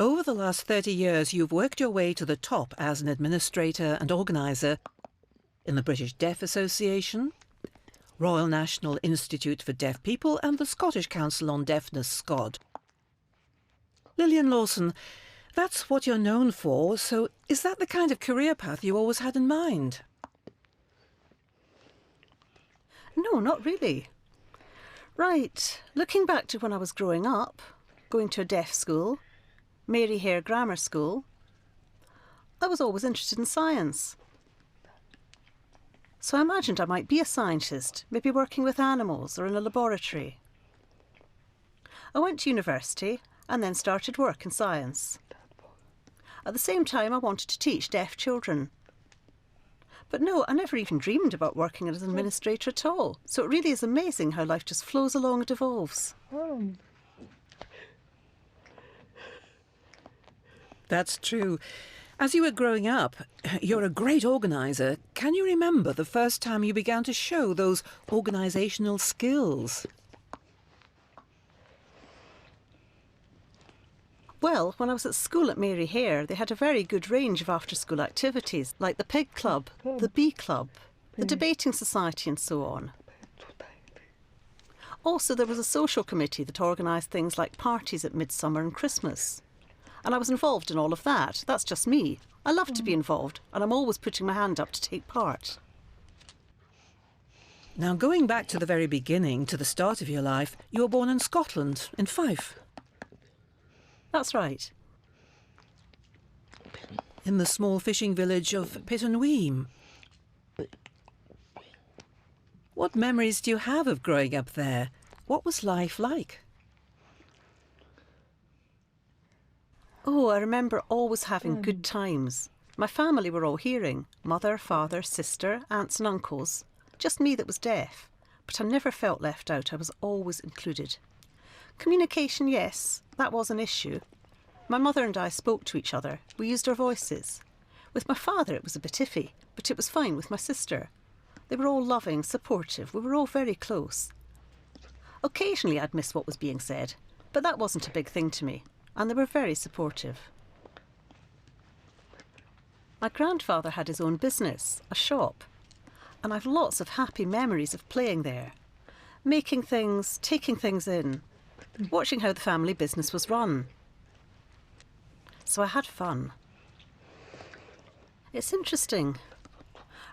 Over the last 30 years, you've worked your way to the top as an administrator and organiser in the British Deaf Association, Royal National Institute for Deaf People and the Scottish Council on Deafness, SCOD. Lilian Lawson, that's what you're known for, so is that the kind of career path you always had in mind? No, not really. Right, looking back to when I was growing up, going to a deaf school, Mary Hare Grammar School, I was always interested in science. So I imagined I might be a scientist, maybe working with animals or in a laboratory. I went to university and then started work in science. At the same time, I wanted to teach deaf children. But no, I never even dreamed about working as an administrator at all. So it really is amazing how life just flows along and evolves. That's true. As you were growing up, you're a great organiser. Can you remember the first time you began to show those organisational skills? Well, when I was at school at Mary Hare, they had a very good range of after-school activities, like the Pig Club, the Bee Club, the Debating Society and so on. Also, there was a social committee that organised things like parties at midsummer and Christmas. And I was involved in all of that. That's just me. I love to be involved, and I'm always putting my hand up to take part. Now, going back to the very beginning, to the start of your life, you were born in Scotland, in Fife. That's right. In the small fishing village of Pittenweem. What memories do you have of growing up there? What was life like? Oh, I remember always having good times. My family were all hearing. Mother, father, sister, aunts and uncles. Just me that was deaf. But I never felt left out. I was always included. Communication, yes, that was an issue. My mother and I spoke to each other. We used our voices. With my father it was a bit iffy, but it was fine with my sister. They were all loving, supportive. We were all very close. Occasionally I'd miss what was being said, but that wasn't a big thing to me. And they were very supportive. My grandfather had his own business, a shop, and I've lots of happy memories of playing there, making things, taking things in, watching how the family business was run. So I had fun. It's interesting.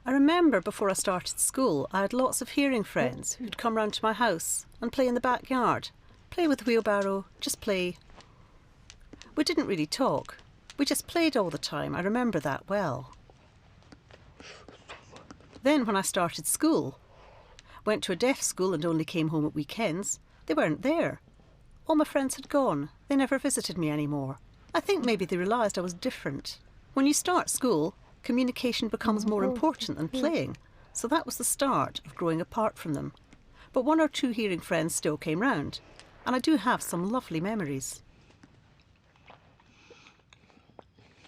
I remember before I started school, I had lots of hearing friends who'd come round to my house and play in the backyard, play with the wheelbarrow, just play. We didn't really talk. We just played all the time. I remember that well. Then when I started school, went to a deaf school and only came home at weekends, they weren't there. All my friends had gone. They never visited me anymore. I think maybe they realised I was different. When you start school, communication becomes more important than playing. So that was the start of growing apart from them. But one or two hearing friends still came round, and I do have some lovely memories.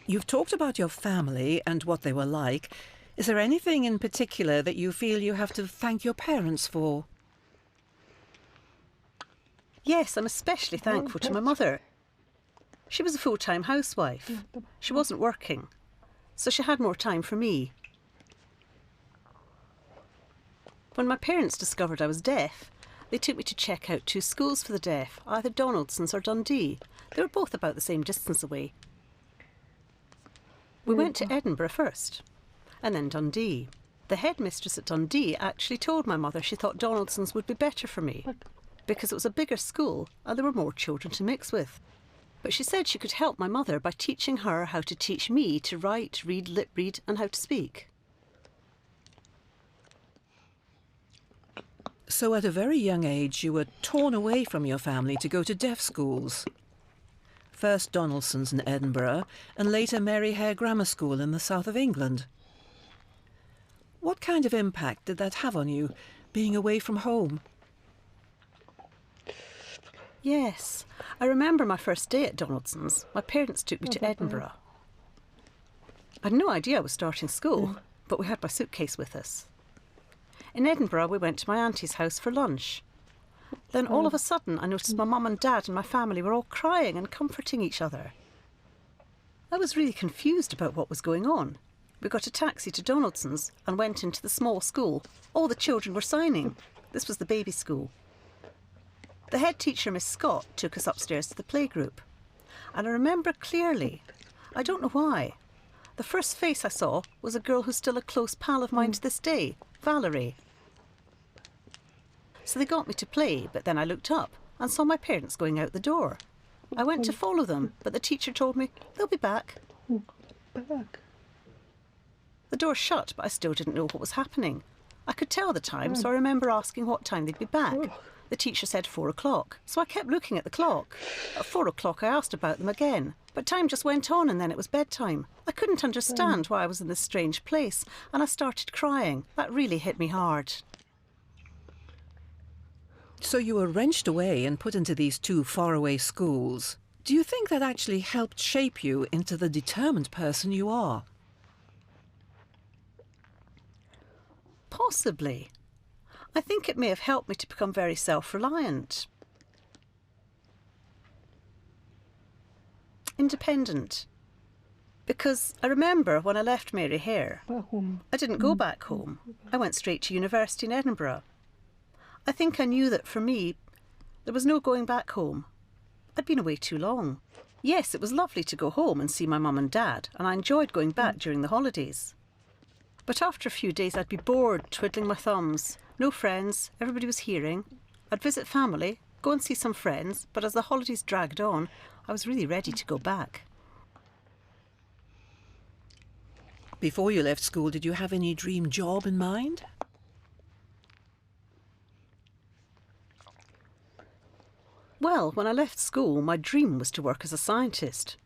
You've talked about your family and what they were like. Is there anything in particular that you feel you have to thank your parents for? Yes, I'm especially thankful to my mother. She was a full-time housewife. She wasn't working, so she had more time for me. When my parents discovered I was deaf, they took me to check out 2 schools for the deaf, either Donaldson's or Dundee. They were both about the same distance away. We went to Edinburgh first, and then Dundee. The headmistress at Dundee actually told my mother she thought Donaldson's would be better for me, because it was a bigger school and there were more children to mix with. But she said she could help my mother by teaching her how to teach me to write, read, lip read and how to speak. So at a very young age you were torn away from your family to go to deaf schools. First Donaldson's in Edinburgh and later Mary Hare Grammar School in the south of England. What kind of impact did that have on you, being away from home? Yes, I remember my first day at Donaldson's. My parents took me to Edinburgh. I had no idea I was starting school, but we had my suitcase with us. In Edinburgh, we went to my auntie's house for lunch. Then all of a sudden, I noticed my mum and dad and my family were all crying and comforting each other. I was really confused about what was going on. We got a taxi to Donaldson's and went into the small school. All the children were signing. This was the baby school. The head teacher, Miss Scott, took us upstairs to the playgroup. And I remember clearly, I don't know why, the first face I saw was a girl who's still a close pal of mine to this day, Valerie. So they got me to play, but then I looked up and saw my parents going out the door. I went to follow them, but the teacher told me they'll be back. The door shut, but I still didn't know what was happening. I could tell the time, so I remember asking what time they'd be back. The teacher said 4 o'clock, so I kept looking at the clock. At 4 o'clock I asked about them again, but time just went on and then it was bedtime. I couldn't understand why I was in this strange place, and I started crying. That really hit me hard. So you were wrenched away and put into these two faraway schools. Do you think that actually helped shape you into the determined person you are? Possibly. I think it may have helped me to become very self-reliant. Independent. Because I remember when I left Mary Hare, I didn't go back home. I went straight to university in Edinburgh. I think I knew that for me, there was no going back home. I'd been away too long. Yes, it was lovely to go home and see my mum and dad, and I enjoyed going back during the holidays. But after a few days I'd be bored, twiddling my thumbs. No friends, everybody was hearing. I'd visit family, go and see some friends, but as the holidays dragged on, I was really ready to go back. Before you left school, did you have any dream job in mind? Well, when I left school, my dream was to work as a scientist.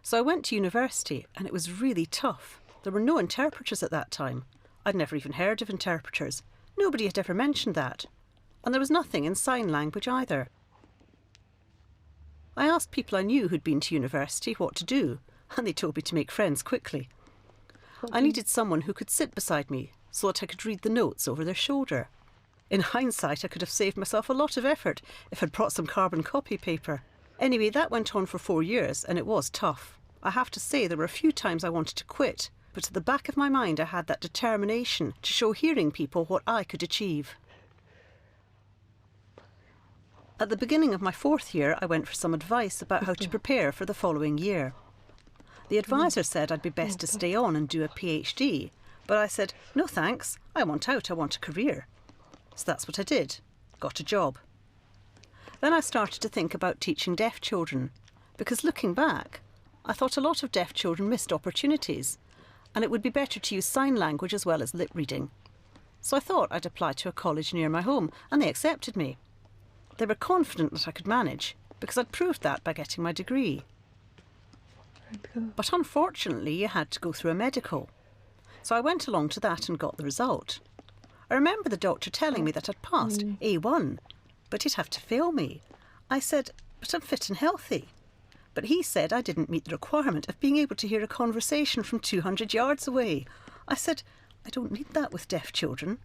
So I went to university, and it was really tough. There were no interpreters at that time. I'd never even heard of interpreters. Nobody had ever mentioned that. And there was nothing in sign language either. I asked people I knew who'd been to university what to do, and they told me to make friends quickly. I needed someone who could sit beside me so that I could read the notes over their shoulder. In hindsight, I could have saved myself a lot of effort if I'd brought some carbon copy paper. Anyway, that went on for 4 years, and it was tough. I have to say there were a few times I wanted to quit, but at the back of my mind I had that determination to show hearing people what I could achieve. At the beginning of my 4th year, I went for some advice about how to prepare for the following year. The advisor said I'd be best to stay on and do a PhD, but I said, no thanks, I want out, I want a career. So that's what I did, got a job. Then I started to think about teaching deaf children, because looking back, I thought a lot of deaf children missed opportunities, and it would be better to use sign language as well as lip reading. So I thought I'd apply to a college near my home, and they accepted me. They were confident that I could manage, because I'd proved that by getting my degree. But unfortunately, you had to go through a medical. So I went along to that and got the result. I remember the doctor telling me that I'd passed A1, but he'd have to fail me. I said, but I'm fit and healthy. But he said I didn't meet the requirement of being able to hear a conversation from 200 yards away. I said, I don't need that with deaf children.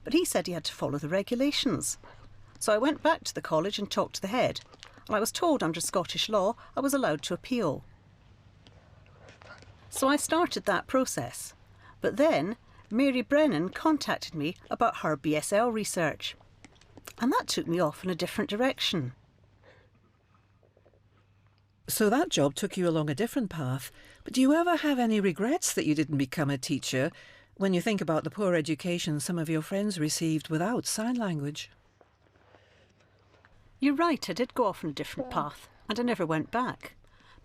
But he said he had to follow the regulations. So I went back to the college and talked to the head, and I was told under Scottish law I was allowed to appeal. So I started that process. But then Mary Brennan contacted me about her BSL research. And that took me off in a different direction. So that job took you along a different path. But do you ever have any regrets that you didn't become a teacher when you think about the poor education some of your friends received without sign language? You're right, I did go off on a different path, and I never went back.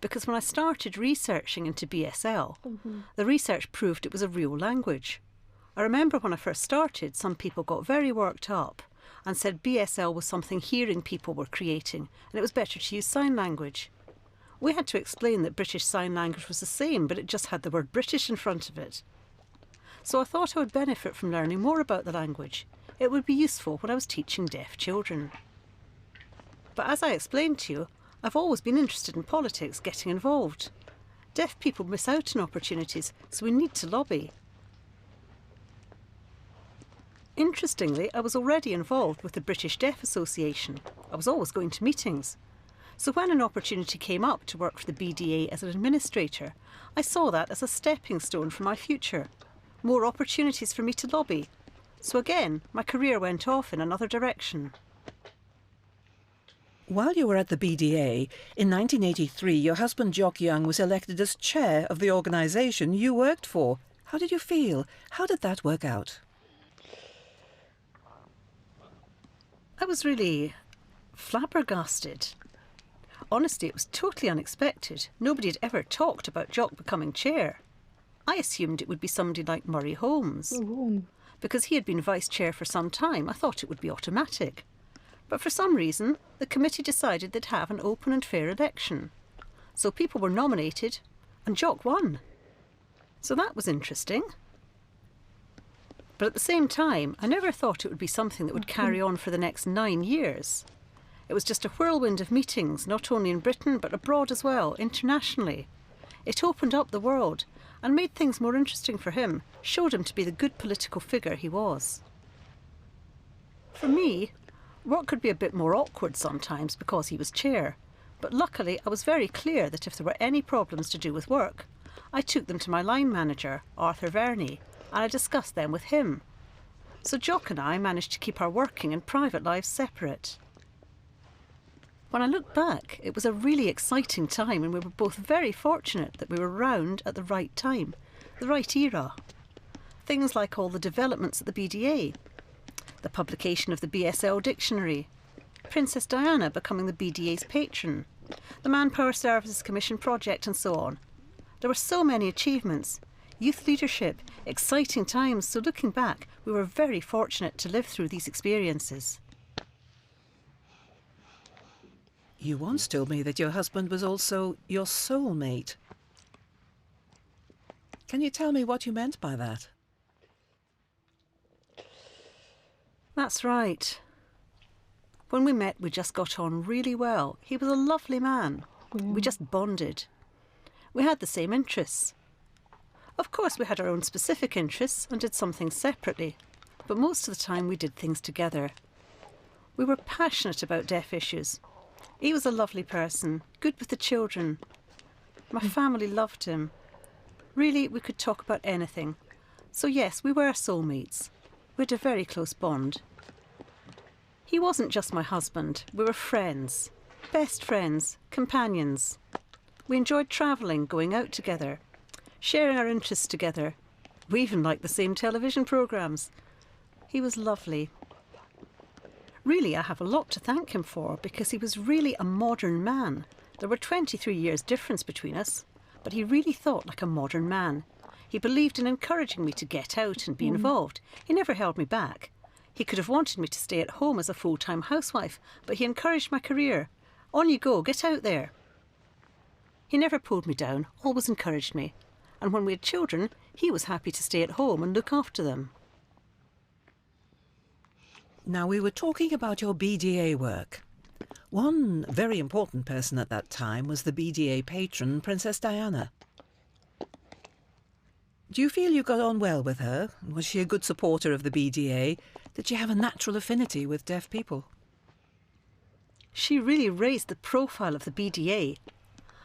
Because when I started researching into BSL, the research proved it was a real language. I remember when I first started, some people got very worked up and said BSL was something hearing people were creating, and it was better to use sign language. We had to explain that British Sign Language was the same, but it just had the word British in front of it. So I thought I would benefit from learning more about the language. It would be useful when I was teaching deaf children. But as I explained to you, I've always been interested in politics, getting involved. Deaf people miss out on opportunities, so we need to lobby. Interestingly, I was already involved with the British Deaf Association. I was always going to meetings. So when an opportunity came up to work for the BDA as an administrator, I saw that as a stepping stone for my future. More opportunities for me to lobby. So again, my career went off in another direction. While you were at the BDA, in 1983, your husband Jock Young was elected as chair of the organisation you worked for. How did you feel? How did that work out? I was really flabbergasted. Honestly, it was totally unexpected. Nobody had ever talked about Jock becoming chair. I assumed it would be somebody like Murray Holmes. Because he had been vice chair for some time, I thought it would be automatic. But for some reason, the committee decided they'd have an open and fair election. So people were nominated, and Jock won. So that was interesting. But at the same time, I never thought it would be something that would carry on for the next 9 years. It was just a whirlwind of meetings, not only in Britain, but abroad as well, internationally. It opened up the world and made things more interesting for him, showed him to be the good political figure he was. For me, work could be a bit more awkward sometimes because he was chair, but luckily I was very clear that if there were any problems to do with work, I took them to my line manager, Arthur Verney, and I discussed them with him. So Jock and I managed to keep our working and private lives separate. When I look back, it was a really exciting time, and we were both very fortunate that we were round at the right time, the right era. Things like all the developments at the BDA, the publication of the BSL dictionary, Princess Diana becoming the BDA's patron, the Manpower Services Commission project, and so on. There were so many achievements, youth leadership, exciting times, so looking back, we were very fortunate to live through these experiences. You once told me that your husband was also your soulmate. Can you tell me what you meant by that? That's right. When we met, we just got on really well. He was a lovely man. We just bonded. We had the same interests. Of course, we had our own specific interests and did some things separately, but most of the time we did things together. We were passionate about deaf issues. He was a lovely person, good with the children. My family loved him. Really, we could talk about anything. So yes, we were soulmates. We had a very close bond. He wasn't just my husband. We were friends. Best friends, companions. We enjoyed travelling, going out together, sharing our interests together. We even liked the same television programmes. He was lovely. Really, I have a lot to thank him for, because he was really a modern man. There were 23 years difference between us, but he really thought like a modern man. He believed in encouraging me to get out and be involved. He never held me back. He could have wanted me to stay at home as a full-time housewife, but he encouraged my career. On you go, get out there. He never pulled me down, always encouraged me. And when we had children, he was happy to stay at home and look after them. Now, we were talking about your BDA work. One very important person at that time was the BDA patron, Princess Diana. Do you feel you got on well with her? Was she a good supporter of the BDA? Did she have a natural affinity with deaf people? She really raised the profile of the BDA.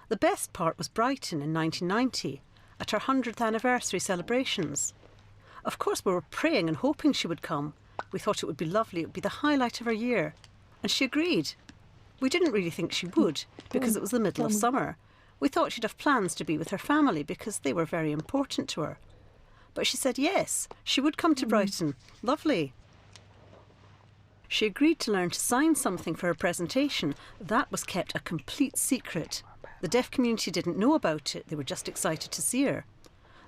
The best part was Brighton in 1990, at her 100th anniversary celebrations. Of course, we were praying and hoping she would come. We thought it would be lovely, it would be the highlight of her year. And she agreed. We didn't really think she would, because it was the middle of summer. We thought she'd have plans to be with her family, because they were very important to her. But she said yes, she would come to Brighton. Lovely. She agreed to learn to sign something for her presentation. That was kept a complete secret. The deaf community didn't know about it, they were just excited to see her.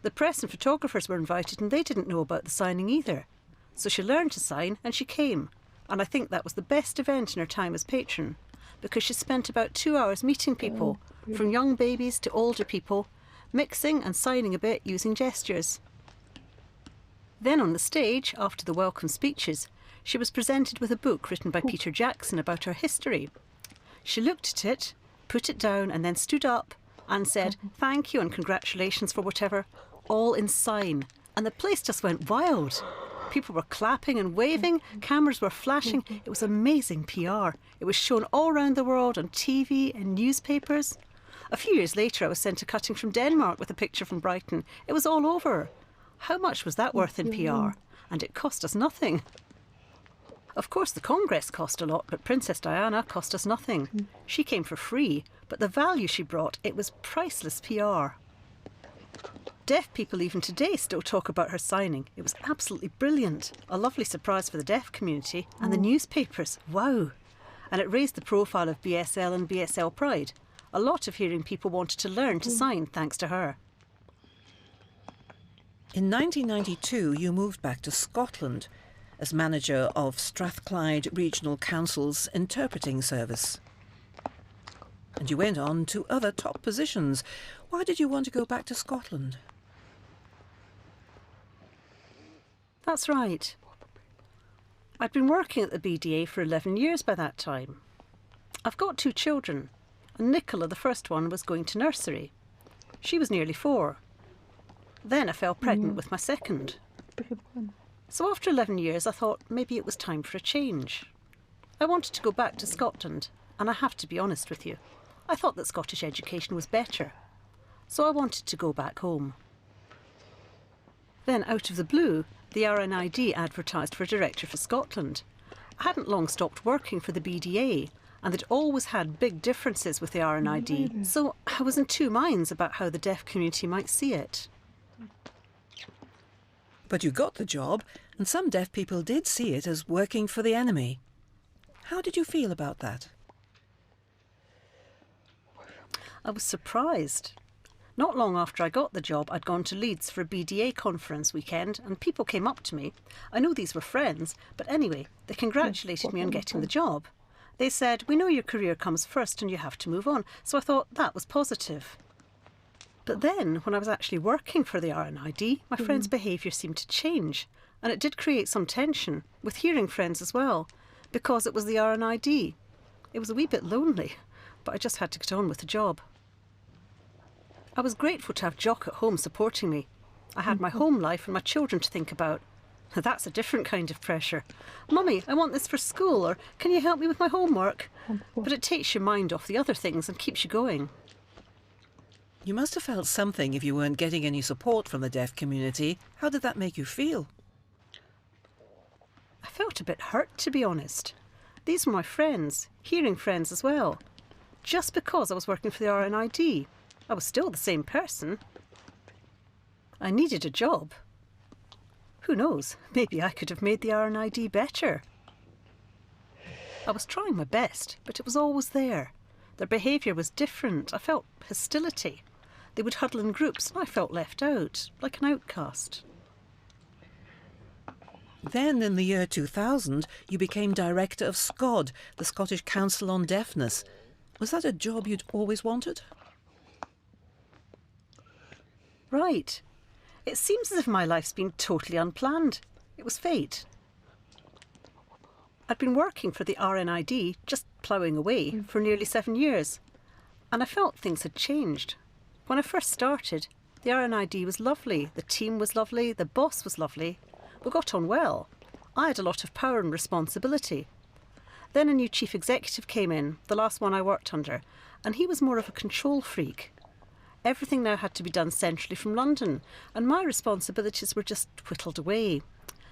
The press and photographers were invited and they didn't know about the signing either. So she learned to sign and she came. And I think that was the best event in her time as patron, because she spent about 2 hours meeting people, from young babies to older people, mixing and signing a bit using gestures. Then on the stage, after the welcome speeches, she was presented with a book written by Peter Jackson about her history. She looked at it, put it down and then stood up and said, "Thank you and congratulations for whatever," all in sign. And the place just went wild. People were clapping and waving, cameras were flashing. It was amazing PR. It was shown all around the world on TV and newspapers. A few years later, I was sent a cutting from Denmark with a picture from Brighton. It was all over. How much was that worth in PR? And it cost us nothing. Of course, the Congress cost a lot, but Princess Diana cost us nothing. She came for free, but the value she brought, it was priceless PR. Deaf people even today still talk about her signing. It was absolutely brilliant. A lovely surprise for the deaf community and the newspapers. Wow! And it raised the profile of BSL and BSL Pride. A lot of hearing people wanted to learn to sign thanks to her. In 1992, you moved back to Scotland as manager of Strathclyde Regional Council's interpreting service. And you went on to other top positions. Why did you want to go back to Scotland? That's right. I'd been working at the BDA for 11 years by that time. I've got 2 children, and Nicola, the first one, was going to nursery. She was nearly 4. Then I fell pregnant with my second. So after 11 years, I thought maybe it was time for a change. I wanted to go back to Scotland, and I have to be honest with you. I thought that Scottish education was better. So I wanted to go back home. Then, out of the blue, the RNID advertised for a director for Scotland. I hadn't long stopped working for the BDA, and they'd always had big differences with the RNID, so I was in 2 minds about how the deaf community might see it. But you got the job, and some deaf people did see it as working for the enemy. How did you feel about that? I was surprised. Not long after I got the job, I'd gone to Leeds for a BDA conference weekend, and people came up to me. I know these were friends, but anyway, they congratulated me on getting the job. They said, "We know your career comes first and you have to move on," so I thought that was positive. But then, when I was actually working for the RNID, my friends' behaviour seemed to change, and it did create some tension, with hearing friends as well, because it was the RNID. It was a wee bit lonely, but I just had to get on with the job. I was grateful to have Jock at home supporting me. I had my home life and my children to think about. That's a different kind of pressure. "Mummy, I want this for school," or "Can you help me with my homework?" But it takes your mind off the other things and keeps you going. You must have felt something if you weren't getting any support from the deaf community. How did that make you feel? I felt a bit hurt, to be honest. These were my friends, hearing friends as well. Just because I was working for the RNID, I was still the same person. I needed a job. Who knows, maybe I could have made the RNID better. I was trying my best, but it was always there. Their behaviour was different. I felt hostility. They would huddle in groups and I felt left out, like an outcast. Then, in the year 2000, you became director of SCOD, the Scottish Council on Deafness. Was that a job you'd always wanted? Right. It seems as if my life's been totally unplanned. It was fate. I'd been working for the RNID, just ploughing away, for nearly 7 years, and I felt things had changed. When I first started, the RNID was lovely, the team was lovely, the boss was lovely. We got on well. I had a lot of power and responsibility. Then a new chief executive came in, the last one I worked under, and he was more of a control freak. Everything now had to be done centrally from London, and my responsibilities were just whittled away.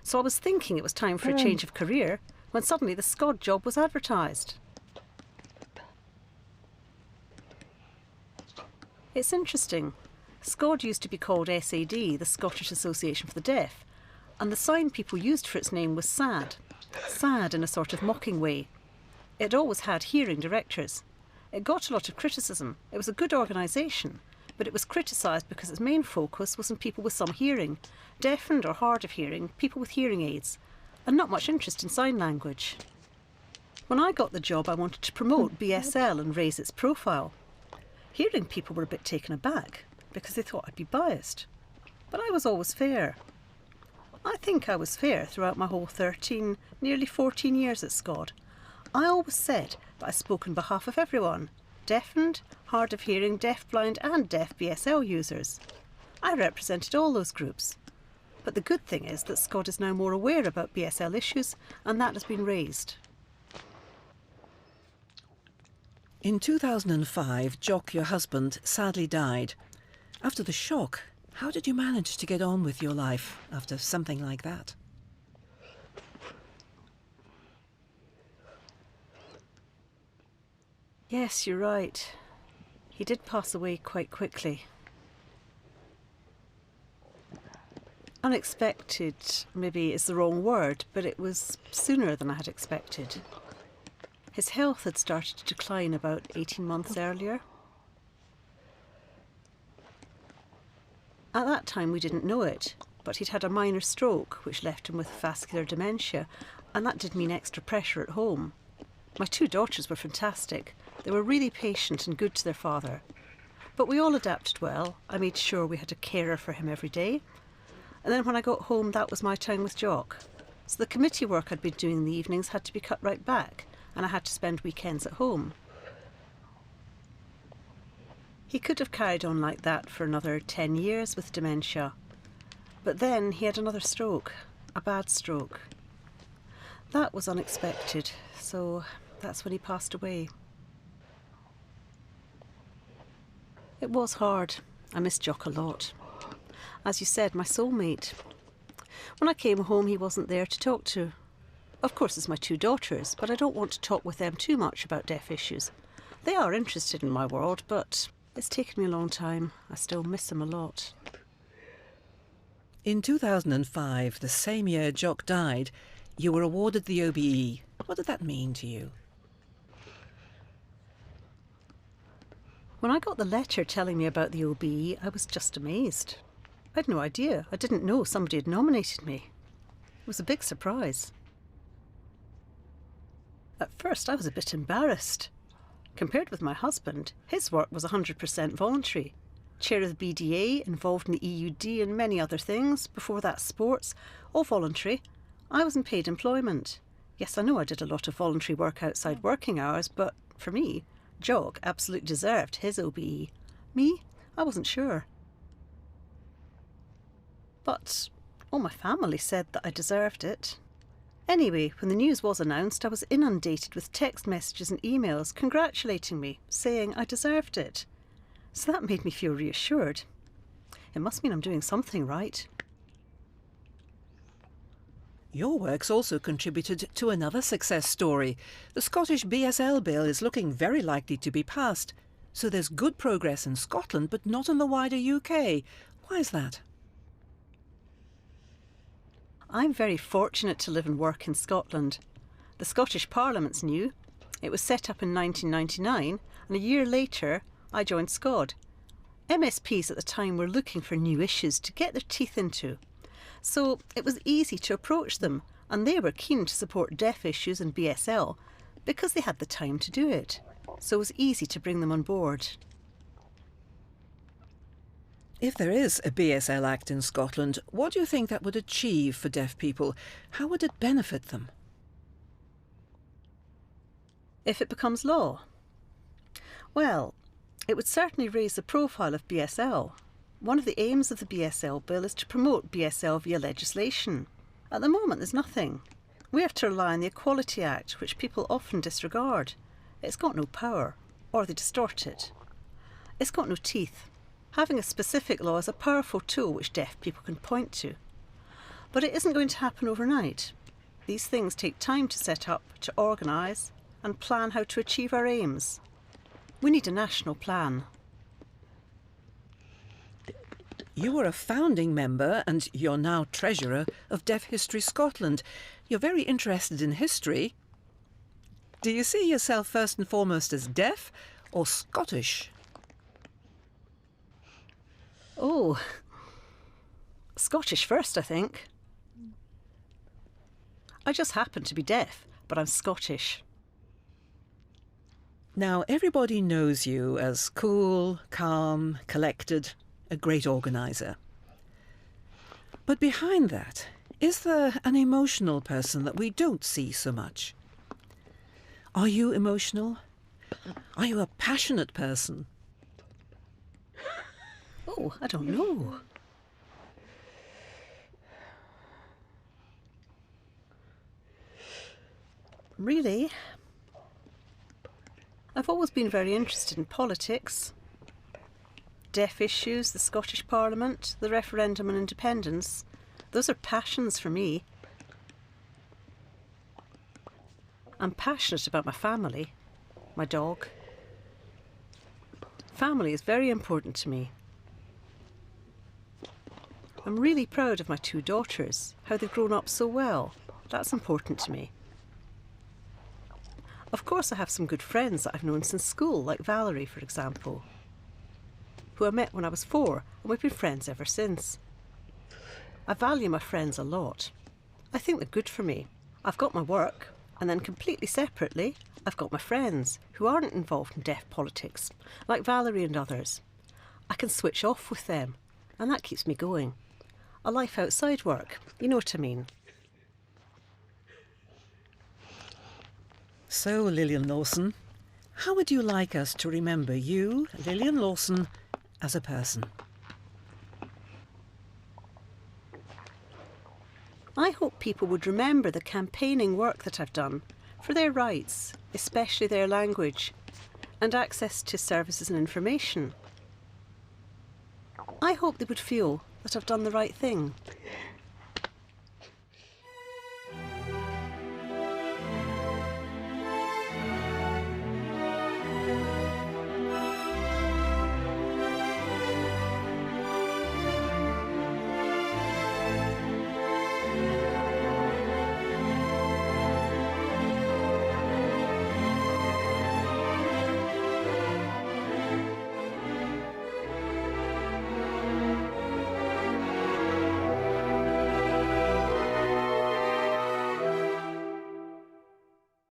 So I was thinking it was time for a change of career, when suddenly the SCOD job was advertised. It's interesting. SCOD used to be called SAD, the Scottish Association for the Deaf, and the sign people used for its name was SAD. SAD in a sort of mocking way. It always had hearing directors. It got a lot of criticism. It was a good organisation, but it was criticised because its main focus was on people with some hearing, deafened or hard of hearing, people with hearing aids, and not much interest in sign language. When I got the job, I wanted to promote BSL and raise its profile. Hearing people were a bit taken aback because they thought I'd be biased. But I was always fair. I think I was fair throughout my whole 13, nearly 14 years at SCOD. I always said that I spoke on behalf of everyone, deafened, hard of hearing, deafblind and deaf BSL users. I represented all those groups. But the good thing is that Scott is now more aware about BSL issues, and that has been raised. In 2005, Jock, your husband, sadly died. After the shock, how did you manage to get on with your life after something like that? Yes, you're right. He did pass away quite quickly. Unexpected, maybe is the wrong word, but it was sooner than I had expected. His health had started to decline about 18 months earlier. At that time we didn't know it, but he'd had a minor stroke which left him with vascular dementia, and that did mean extra pressure at home. My 2 daughters were fantastic. They were really patient and good to their father. But we all adapted well. I made sure we had a carer for him every day. And then when I got home, that was my time with Jock. So the committee work I'd been doing in the evenings had to be cut right back, and I had to spend weekends at home. He could have carried on like that for another 10 years with dementia. But then he had another stroke, a bad stroke. That was unexpected, so that's when he passed away. It was hard. I missed Jock a lot. As you said, my soulmate. When I came home, he wasn't there to talk to. Of course, it's my 2 daughters, but I don't want to talk with them too much about deaf issues. They are interested in my world, but it's taken me a long time. I still miss him a lot. In 2005, the same year Jock died, you were awarded the OBE. What did that mean to you? When I got the letter telling me about the OBE, I was just amazed. I had no idea. I didn't know somebody had nominated me. It was a big surprise. At first, I was a bit embarrassed. Compared with my husband, his work was 100% voluntary. Chair of the BDA, involved in the EUD and many other things, before that sports, all voluntary. I was in paid employment. Yes, I know I did a lot of voluntary work outside working hours, but for me, Jock absolutely deserved his OBE. Me? I wasn't sure. But all my family said that I deserved it. Anyway, when the news was announced, I was inundated with text messages and emails congratulating me, saying I deserved it. So that made me feel reassured. It must mean I'm doing something right. Your work's also contributed to another success story. The Scottish BSL bill is looking very likely to be passed. So there's good progress in Scotland, but not in the wider UK. Why is that? I'm very fortunate to live and work in Scotland. The Scottish Parliament's new. It was set up in 1999, and a year later I joined SCOD. MSPs at the time were looking for new issues to get their teeth into. So it was easy to approach them, and they were keen to support deaf issues and BSL because they had the time to do it. So it was easy to bring them on board. If there is a BSL Act in Scotland, what do you think that would achieve for deaf people? How would it benefit them? If it becomes law? Well, it would certainly raise the profile of BSL. One of the aims of the BSL bill is to promote BSL via legislation. At the moment there's nothing. We have to rely on the Equality Act, which people often disregard. It's got no power, or they distort it. It's got no teeth. Having a specific law is a powerful tool which deaf people can point to. But it isn't going to happen overnight. These things take time to set up, to organise and plan how to achieve our aims. We need a national plan. You were a founding member, and you're now treasurer, of Deaf History Scotland. You're very interested in history. Do you see yourself first and foremost as deaf or Scottish? Oh, Scottish first, I think. I just happen to be deaf, but I'm Scottish. Now, everybody knows you as cool, calm, collected, a great organiser. But behind that, is there an emotional person that we don't see so much? Are you emotional? Are you a passionate person? Oh, I don't know. Really, I've always been very interested in politics. Deaf issues, the Scottish Parliament, the referendum on independence. Those are passions for me. I'm passionate about my family, my dog. Family is very important to me. I'm really proud of my 2 daughters, how they've grown up so well. That's important to me. Of course, I have some good friends that I've known since school, like Valerie, for example, who I met when I was 4, and we've been friends ever since. I value my friends a lot. I think they're good for me. I've got my work, and then completely separately, I've got my friends who aren't involved in deaf politics, like Valerie and others. I can switch off with them, and that keeps me going. A life outside work, you know what I mean. So, Lilian Lawson, how would you like us to remember you, Lilian Lawson, as a person? I hope people would remember the campaigning work that I've done for their rights, especially their language, and access to services and information. I hope they would feel that I've done the right thing.